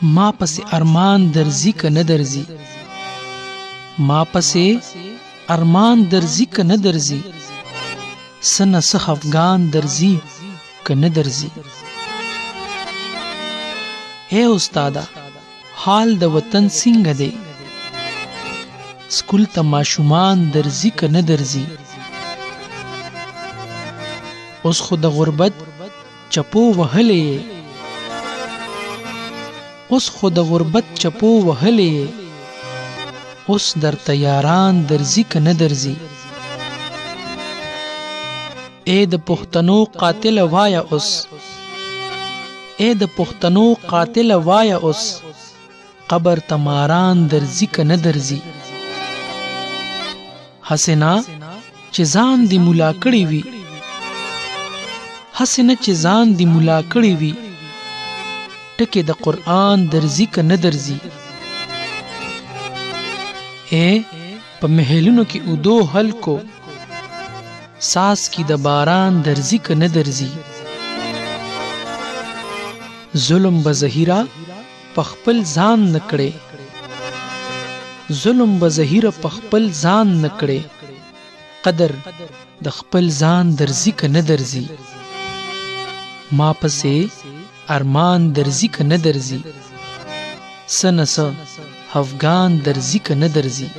ما پس ارمان درزی که ندرزی ما پس ارمان درزی که ندرزی سن سخ افغان درزی که ندرزی. اے استادا حال د وطن څنګه دی؟ سکول ته ماشومان درزی که ندرزی؟ اوس خو د غربت چپو وهلې، اوس خو د غربت چپو وهلې، اوس درته یاران درزی که ندرزی؟ اے د پښتنو قاتل وایا اوس، اے د پښتنو قاتل وایا اوس، قبر تماران درزی که ندرزی؟ حسنا چې ځان دی مولا کړی وي، حسنا چې ځان دی مولا کړی وي، ټکي د قرآن درزی که ندرزی؟ اے په محلونو کې اودو هلکو، ساس کی د باران درزی که ندرزی؟ ظلم به ظهیره په خپل ځان نکړي، ظلم به ظهیره په خپل ځان نکړي، قدر د خپل ځان درزی که ندرزی؟ ما پسې ارمان درزی که ندرزی؟ سنس افغان درزی که ندرزی؟